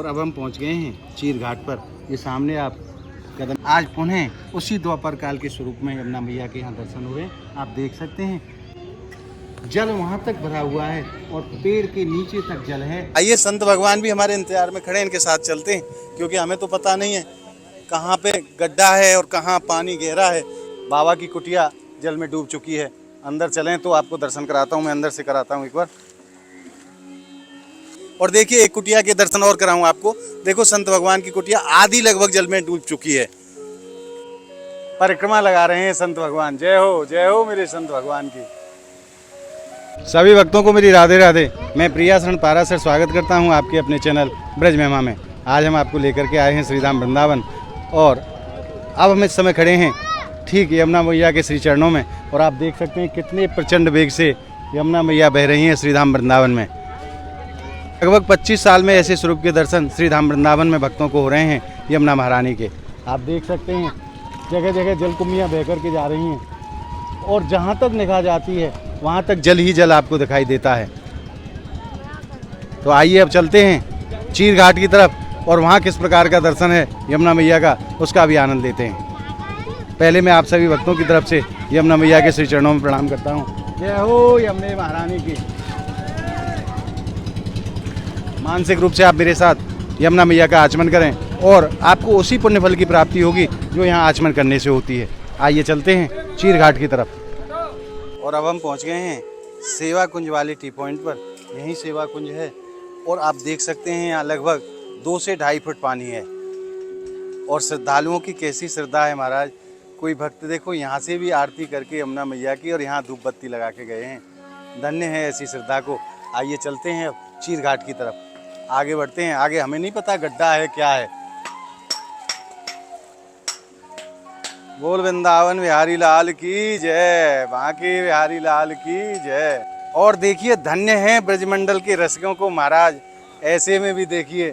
और अब हम पहुंच गए हैं चीर घाट पर। ये सामने आप कदम आज पुनः उसी द्वापर काल के स्वरूप में यमुना मैया के यहाँ दर्शन हुए। आप देख सकते हैं जल वहाँ तक भरा हुआ है और पेड़ के नीचे तक जल है। आइए, संत भगवान भी हमारे इंतजार में खड़े हैं, इनके साथ चलते हैं क्योंकि हमें तो पता नहीं है कहाँ पे गड्ढा है और कहाँ पानी गहरा है। बाबा की कुटिया जल में डूब चुकी है। अंदर चलें तो आपको दर्शन कराता हूँ, मैं अंदर से कराता हूँ एक बार। और देखिए, एक कुटिया के दर्शन और कराऊं आपको। देखो, संत भगवान की कुटिया आधी लगभग जल में डूब चुकी है। परिक्रमा लगा रहे हैं संत भगवान। जय हो मेरे संत भगवान की। सभी भक्तों को मेरी राधे राधे। मैं प्रिया शरण पाराशर स्वागत करता हूं आपके अपने चैनल ब्रज महिमा में। आज हम आपको लेकर के आए हैं श्रीधाम वृंदावन और अब हम इस समय खड़े हैं ठीक यमुना मैया के श्री चरणों में। और आप देख सकते हैं कितने प्रचंड वेग से यमुना मैया बह रही हैं श्रीधाम वृंदावन में। लगभग 25 साल में ऐसे स्वरूप के दर्शन श्रीधाम वृंदावन में भक्तों को हो रहे हैं यमुना महारानी के। आप देख सकते हैं जगह जगह जलकुंभियाँ बह कर के जा रही हैं और जहाँ तक निगाह जाती है वहाँ तक जल ही जल आपको दिखाई देता है। तो आइए अब चलते हैं चीर घाट की तरफ और वहाँ किस प्रकार का दर्शन है यमुना मैया का, उसका भी आनंद लेते हैं। पहले मैं आप सभी भक्तों की तरफ से यमुना मैया के श्री चरणों में प्रणाम करता हूँ। जय हो यमुना महारानी की। मानसिक रूप से आप मेरे साथ यमुना मैया का आचमन करें और आपको उसी पुण्य फल की प्राप्ति होगी जो यहाँ आचमन करने से होती है। आइए चलते हैं चीर घाट की तरफ। और अब हम पहुँच गए हैं सेवा कुंज वाले टी पॉइंट पर। यही सेवा कुंज है और आप देख सकते हैं यहाँ लगभग 2 से 2.5 फुट पानी है। और श्रद्धालुओं की कैसी श्रद्धा है महाराज। कोई भक्त देखो यहाँ से भी आरती करके यमुना मैया की और यहाँ धूप बत्ती लगा के गए हैं। धन्य है ऐसी श्रद्धा को। आइए चलते हैं अब चीर घाट की तरफ, आगे बढ़ते हैं। आगे हमें नहीं पता गड्ढा है क्या है। बोल वृंदावन बिहारी लाल की जय, बांके बिहारी लाल की जय। और देखिए, धन्य है ब्रजमंडल के रसिकों को महाराज। ऐसे में भी देखिए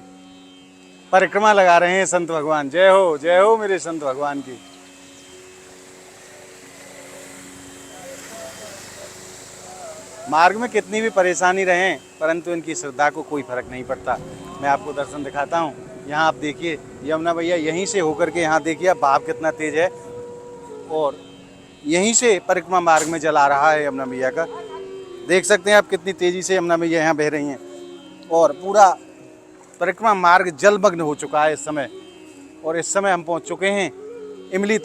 परिक्रमा लगा रहे हैं संत भगवान। जय हो मेरे संत भगवान की। मार्ग में कितनी भी परेशानी रहे परंतु इनकी श्रद्धा को कोई फर्क नहीं पड़ता। मैं आपको दर्शन दिखाता हूँ। यहाँ आप देखिए यमुना मैया यहीं से होकर के, यहाँ देखिए बहाव कितना तेज है और यहीं से परिक्रमा मार्ग में जल आ रहा है यमुना मैया का। देख सकते हैं आप कितनी तेजी से यमुना मैया यहाँ बह रही हैं और पूरा परिक्रमा मार्ग जलमग्न हो चुका है इस समय। और इस समय हम पहुँच चुके हैं इमली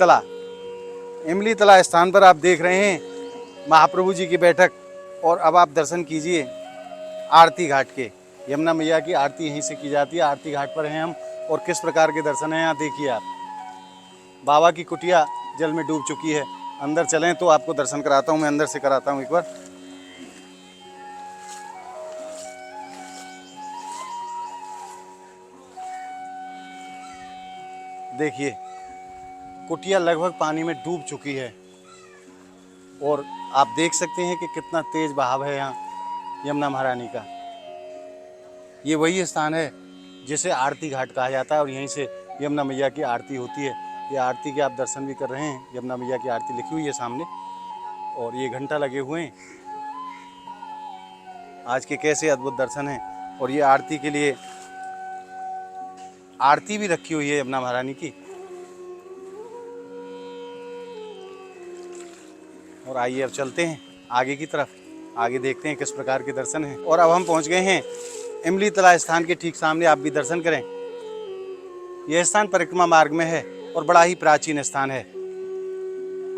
तला स्थान पर। आप देख रहे हैं महाप्रभु जी की बैठक। और अब आप दर्शन कीजिए आरती घाट के। यमुना मैया की आरती यहीं से की जाती है। आरती घाट पर हैं हम और किस प्रकार के दर्शन हैं यहाँ देखिए आप। बाबा की कुटिया जल में डूब चुकी है। अंदर चलें तो आपको दर्शन कराता हूँ, मैं अंदर से कराता हूँ एक बार। देखिए कुटिया लगभग पानी में डूब चुकी है और आप देख सकते हैं कि कितना तेज बहाव है यहाँ यमुना महारानी का। ये वही स्थान है जिसे आरती घाट कहा जाता है और यहीं से यमुना मैया की आरती होती है। ये आरती के आप दर्शन भी कर रहे हैं। यमुना मैया की आरती लिखी हुई है सामने और ये घंटा लगे हुए हैं। आज के कैसे अद्भुत दर्शन हैं। और ये आरती के लिए आरती भी रखी हुई है यमुना महारानी की। और आइए अब चलते हैं आगे की तरफ, आगे देखते हैं किस प्रकार के दर्शन हैं। और अब हम पहुंच गए हैं इमली तला स्थान के ठीक सामने। आप भी दर्शन करें। यह स्थान परिक्रमा मार्ग में है और बड़ा ही प्राचीन स्थान है।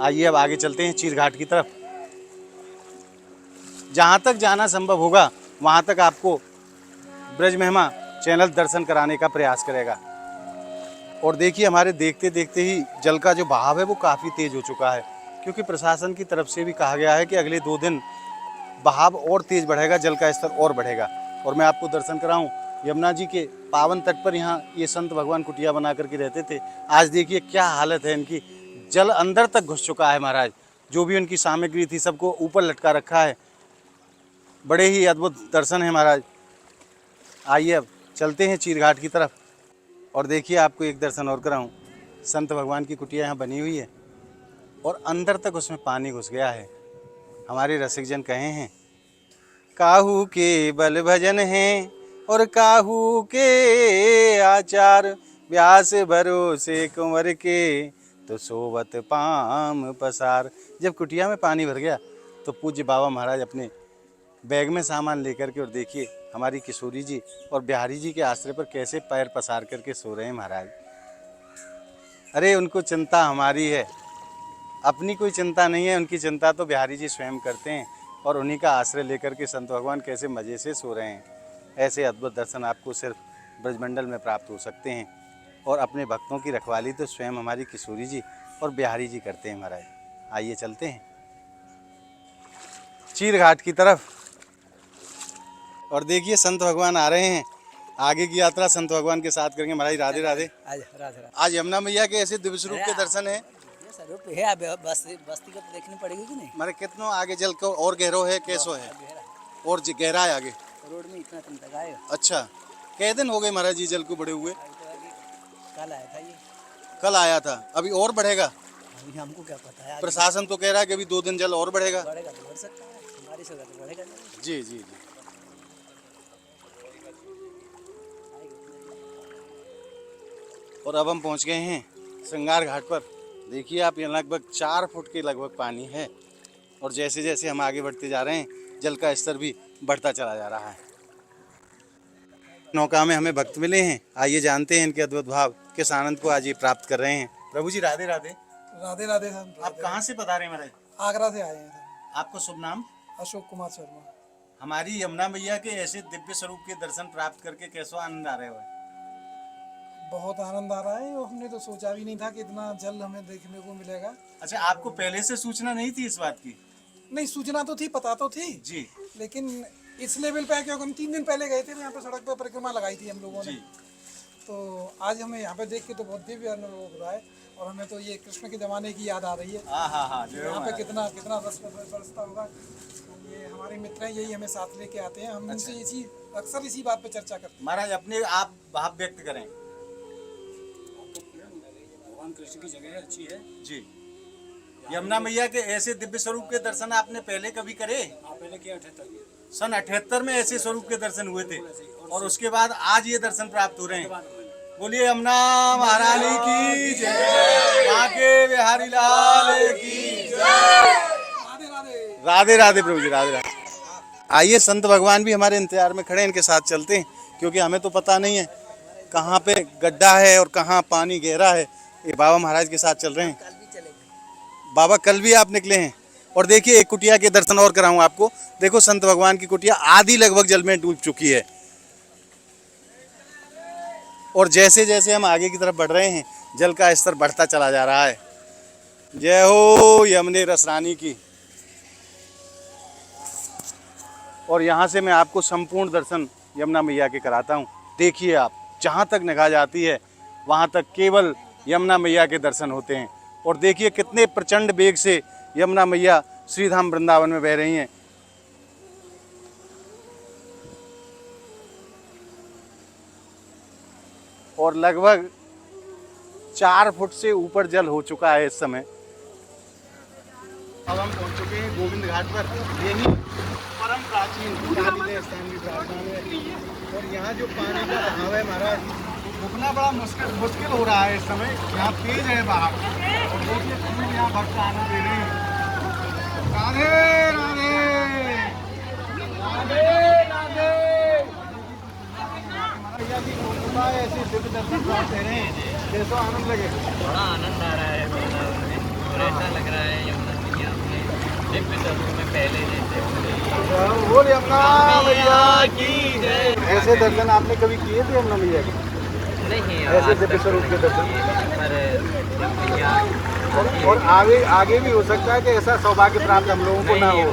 आइए अब आगे चलते हैं चीर घाट की तरफ। जहां तक जाना संभव होगा वहां तक आपको ब्रज महिमा चैनल दर्शन कराने का प्रयास करेगा। और देखिए हमारे देखते देखते ही जल का जो बहाव है वो काफ़ी तेज हो चुका है क्योंकि प्रशासन की तरफ से भी कहा गया है कि अगले 2 दिन बहाव और तेज बढ़ेगा, जल का स्तर और बढ़ेगा। और मैं आपको दर्शन कराऊं यमुना जी के पावन तट पर। यहाँ ये संत भगवान कुटिया बना करके रहते थे। आज देखिए क्या हालत है इनकी। जल अंदर तक घुस चुका है महाराज। जो भी उनकी सामग्री थी सबको ऊपर लटका रखा है। बड़े ही अद्भुत दर्शन है महाराज। आइए अब चलते हैं चीर घाट की तरफ। और देखिए आपको एक दर्शन और कराऊं। संत भगवान की कुटिया यहाँ बनी हुई है और अंदर तक उसमें पानी घुस गया है। हमारे रसिक जन कहे हैं काहू के बल भजन है और काहू के आचार, व्यास भरोसे कुंवर के, तो सोवत पाम पसार। जब कुटिया में पानी भर गया तो पूज्य बाबा महाराज अपने बैग में सामान लेकर के, और देखिए हमारी किशोरी जी और बिहारी जी के आश्रय पर कैसे पैर पसार करके सो रहे हैं महाराज। अरे उनको चिंता हमारी है, अपनी कोई चिंता नहीं है, उनकी चिंता तो बिहारी जी स्वयं करते हैं, और उन्हीं का आश्रय लेकर के संत भगवान कैसे मज़े से सो रहे हैं। ऐसे अद्भुत दर्शन आपको सिर्फ ब्रजमंडल में प्राप्त हो सकते हैं, और अपने भक्तों की रखवाली तो स्वयं हमारी किशोरी जी और बिहारी जी करते हैं महाराज। आइए चलते हैं चीर घाट की तरफ, और देखिए संत भगवान आ रहे हैं। आगे की यात्रा संत भगवान के साथ करेंगे महाराज। राधे राधे। आज यमुना मैया के ऐसे दिव्य स्वरूप के दर्शन है। बस्ती को तो देखनी पड़ेगी कि नहीं? मारे कितनों आगे जल को और गहरो है, कैसो है और गहरा है आगे रोड में इतना तुम तक आए। अच्छा, कै दिन हो गए महाराज जी जल को बड़े हुए? कल आया था ये। कल आया था, अभी और बढ़ेगा? अभी हमको क्या पता है। प्रशासन तो कह रहा है कि अभी 2 दिन जल और बढ़ेगा। बढ़ेगा तो बढ़ सकता है, बारिश होगा तो बढ़ेगा। जी जी जी। और अब हम पहुंच गए हैं श्रृंगार घाट पर। देखिए आप, यहाँ लगभग 4 फुट के लगभग पानी है, और जैसे जैसे हम आगे बढ़ते जा रहे हैं जल का स्तर भी बढ़ता चला जा रहा है। नौका में हमें भक्त मिले हैं, आइए जानते हैं इनके अद्भुत भाव, किस आनंद को आज ये प्राप्त कर रहे हैं। प्रभु जी राधे राधे। राधे राधे सर। आप कहाँ से पधारे महाराज? आगरा से आए हैं सर। आपको शुभ नाम? अशोक कुमार शर्मा। हमारी यमुना मैया के ऐसे दिव्य स्वरूप के दर्शन प्राप्त करके कैसा आनंद आ रहे हो? बहुत आनंद आ रहा है, और हमने तो सोचा भी नहीं था कि इतना जल हमें देखने को मिलेगा। अच्छा, आपको पहले से सूचना नहीं थी इस बात की? नहीं, सूचना तो थी, पता तो थी जी, लेकिन इस लेवल पे, क्योंकि हम 3 दिन पहले गए थे, यहाँ पे सड़क पे परिक्रमा लगाई थी हम लोगों ने। तो आज हमें यहाँ पे देख के तो बहुत दिव्य अनुभव हो रहा है, और हमें तो ये कृष्ण के जमाने की याद आ रही है। यहाँ पे कितना कितना रस बरसता होगा। ये हमारे मित्र हैं, यही हमें साथ लेके आते हैं। हम इनसे अक्सर इसी बात पे चर्चा करते हैं। महाराज अपने आप भाव व्यक्त करें। भगवान कृष्ण की जगह अच्छी है जी। यमुना मैया के ऐसे दिव्य स्वरूप के दर्शन आपने पहले कभी करे? पहले किया 78 में। सन 78 में ऐसे स्वरूप के दर्शन हुए थे, और उसके बाद आज ये दर्शन प्राप्त हो रहे हैं। बोलिए यमुना महारानी की जय, वहाँ के बिहारी लाल की जय। राधे राधे प्रभु जी, राधे राधे। आइए संत भगवान भी हमारे इंतजार में खड़े हैं, इनके साथ चलते हैं, क्योंकि हमें तो पता नहीं है कहाँ पे गड्ढा है और कहाँ पानी गहरा है। ये बाबा महाराज के साथ चल रहे हैं। बाबा कल भी आप निकले हैं, और देखिए एक कुटिया के दर्शन और कराऊं आपको। देखो संत भगवान की कुटिया आधी लगभग जल में डूब चुकी है, और जैसे जैसे हम आगे की तरफ बढ़ रहे हैं जल का स्तर बढ़ता चला जा रहा है। जय हो यमुने रस रानी की। और यहाँ से मैं आपको संपूर्ण दर्शन यमुना मैया के कराता हूँ। देखिए आप, जहाँ तक निगाह जाती है वहाँ तक केवल यमुना मैया के दर्शन होते हैं। और देखिए कितने प्रचंड वेग से यमुना मैया श्रीधाम वृंदावन में बह रही हैं। और लगभग 4 फुट से ऊपर जल हो चुका है इस समय। अब हम पहुंच चुके हैं गोविंद घाट पर। यही परम प्राचीन कालिंदी स्थान की प्रार्थना है, और यहाँ जो पानी का बहाव है महाराज, रुकना बड़ा मुश्किल हो रहा है इस समय। यहाँ तेज है बहाव, और देखिए खूब यहाँ भक्त आनंद ले रहे हैं। राधे राधे राधे राधे। भैया जी कृपा है, ऐसे दिव्य दर्शन प्राप्त दे रहे हैं, कैसा आनंद लगे? बड़ा आनंद आ रहा है वृंदावन में, और ऐसा लग रहा है यमुना मैया अपने दिव्य दर्शन में पहले जैसे। बोल यमुना मैया की जय। ऐसे दर्शन आपने कभी किए थे यमुना मैया के? नहीं, ऐसे दिव्य स्वरूप के दर्शन। पर और आगे भी हो सकता है कि ऐसा सौभाग्य प्राप्त हम लोगों को ना हो।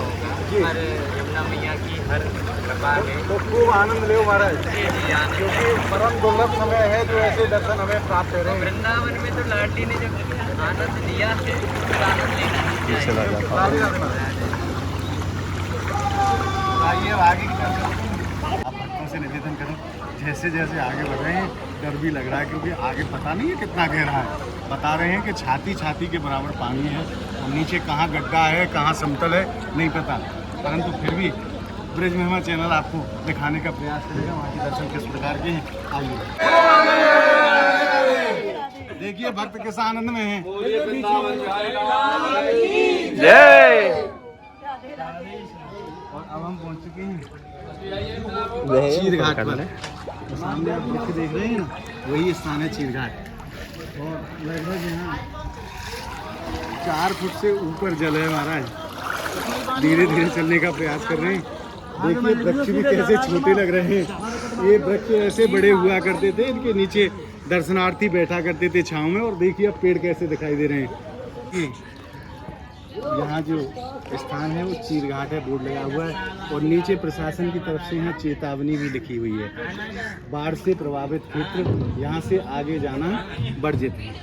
जी, यमुना मैया की हर कृपा है, तो खूब आनंद ले महाराज, आनंद। क्योंकि परम दुर्लभ समय है जो ऐसे दर्शन हमें प्राप्त हो रहे हैं। वृंदावन में तो लाडली ने जब आनंद लिया है, फिर आनंद लेना आइए आगे की तरफ आप भक्तों से निवेदन करो, जैसे जैसे आगे बढ़ रहे हैं डर भी लग रहा है, क्योंकि आगे पता नहीं है कितना गहरा है। बता रहे हैं कि छाती के बराबर पानी है, और नीचे कहाँ गड्ढा है कहाँ समतल है नहीं पता, परंतु फिर भी ब्रज महिमा चैनल आपको दिखाने का प्रयास करेगा वहाँ के दर्शन किस प्रकार के हैं। आइए देखिए भक्त किस आनंद में हैं। जय। और अब हम पहुँच चुके हैं चीर घाट पर। तो सामने आप वृक्ष देख रहे हैं ना, वही स्थान है चीर घाट। और लगभग यहाँ 4 फुट से ऊपर जल है महाराज। धीरे धीरे चलने का प्रयास कर रहे हैं। देखिए वृक्ष भी कैसे छोटे लग रहे हैं। ये वृक्ष ऐसे बड़े हुआ करते थे, इनके नीचे दर्शनार्थी बैठा करते थे छांव में। और देखिए अब पेड़ कैसे दिखाई दे रहे हैं। यहाँ जो स्थान है वो चीर घाट है, बोर्ड लगा हुआ है। और नीचे प्रशासन की तरफ से यहाँ चेतावनी भी लिखी हुई है। बाढ़ से प्रभावित क्षेत्र यहाँ से आगे जाना वर्जित है।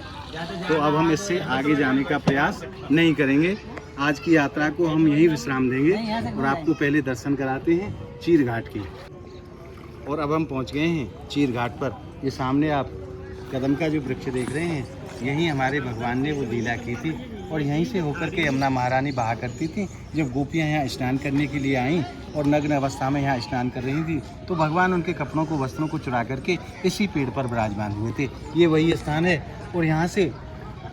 तो अब हम इससे आगे जाने का प्रयास नहीं करेंगे। आज की यात्रा को हम यहीं विश्राम देंगे और आपको पहले दर्शन कराते हैं चीर घाट की। और अब हम पहुंच गए हैं चीर घाट पर। ये सामने आप कदम का जो वृक्ष देख रहे हैं, यहीं हमारे भगवान ने वो लीला की थी। और यहीं से होकर के यमुना महारानी बहा करती थी। जब गोपियाँ यहाँ स्नान करने के लिए आईं और नग्न अवस्था में यहाँ स्नान कर रही थी, तो भगवान उनके कपड़ों को, वस्त्रों को चुरा करके इसी पेड़ पर विराजमान हुए थे। ये वही स्थान है। और यहाँ से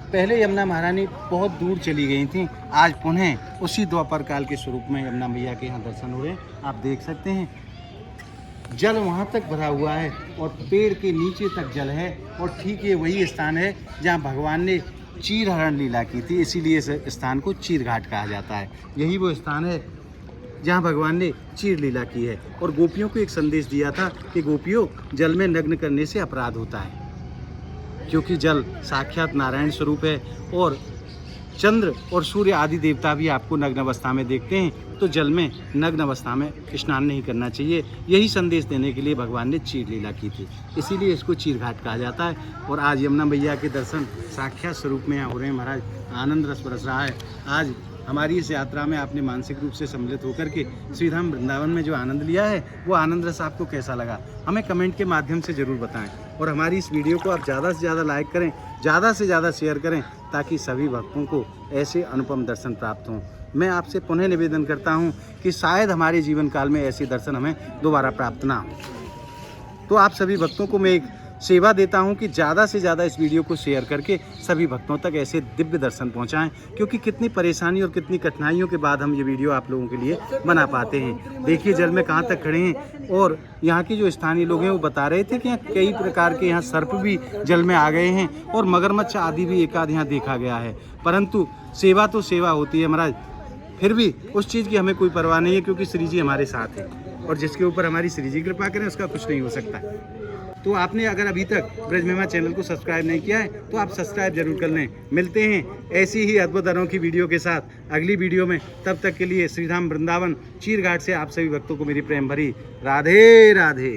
पहले यमुना महारानी बहुत दूर चली गई थी। आज पुनः उसी द्वापर काल के स्वरूप में यमुना मैया के यहाँ दर्शन हो रहे हैं। आप देख सकते हैं जल वहाँ तक भरा हुआ है और पेड़ के नीचे तक जल है। और ठीक ये वही स्थान है जहाँ भगवान ने चीर हरण लीला की थी, इसीलिए इस स्थान को चीर घाट कहा जाता है। यही वो स्थान है जहाँ भगवान ने चीर लीला की है। और गोपियों को एक संदेश दिया था कि गोपियों, जल में नग्न करने से अपराध होता है, क्योंकि जल साक्षात नारायण स्वरूप है। और चंद्र और सूर्य आदि देवता भी आपको नग्न अवस्था में देखते हैं, तो जल में नग्न अवस्था में स्नान नहीं करना चाहिए। यही संदेश देने के लिए भगवान ने चीर लीला की थी, इसीलिए इसको चीर घाट कहा जाता है। और आज यमुना मैया के दर्शन साक्षात स्वरूप में यहाँ हो रहे हैं महाराज। आनंद रस बरस रहा है। आज हमारी इस यात्रा में आपने मानसिक रूप से सम्मिलित होकर के श्रीधाम वृंदावन में जो आनंद लिया है, वो आनंद रस आपको कैसा लगा, हमें कमेंट के माध्यम से ज़रूर बताएं। और हमारी इस वीडियो को आप ज़्यादा से ज़्यादा लाइक करें, ज़्यादा से ज़्यादा शेयर करें, ताकि सभी भक्तों को ऐसे अनुपम दर्शन प्राप्त हों। मैं आपसे पुनः निवेदन करता हूं कि शायद हमारे जीवन काल में ऐसे दर्शन हमें दोबारा प्राप्त ना हो। तो आप सभी भक्तों को मैं एक सेवा देता हूं कि ज़्यादा से ज़्यादा इस वीडियो को शेयर करके सभी भक्तों तक ऐसे दिव्य दर्शन पहुंचाएं, क्योंकि कितनी परेशानी और कितनी कठिनाइयों के बाद हम ये वीडियो आप लोगों के लिए बना पाते हैं। देखिए जल में कहां तक खड़े हैं। और यहाँ के जो स्थानीय लोग हैं वो बता रहे थे कि यहाँ कई प्रकार के यहाँ सर्प भी जल में आ गए हैं और मगरमच्छ आदि भी एक आध यहाँ देखा गया है। परंतु सेवा तो सेवा होती है महाराज, फिर भी उस चीज़ की हमें कोई परवाह नहीं है, क्योंकि श्री जी हमारे साथ हैं। और जिसके ऊपर हमारी श्री जी कृपा करें उसका कुछ नहीं हो सकता। तो आपने अगर अभी तक ब्रज महिमा चैनल को सब्सक्राइब नहीं किया है तो आप सब्सक्राइब जरूर कर लें। मिलते हैं ऐसी ही अद्भुत अनोखी वीडियो के साथ अगली वीडियो में। तब तक के लिए श्रीधाम वृंदावन चीर घाट से आप सभी भक्तों को मेरी प्रेम भरी राधे राधे।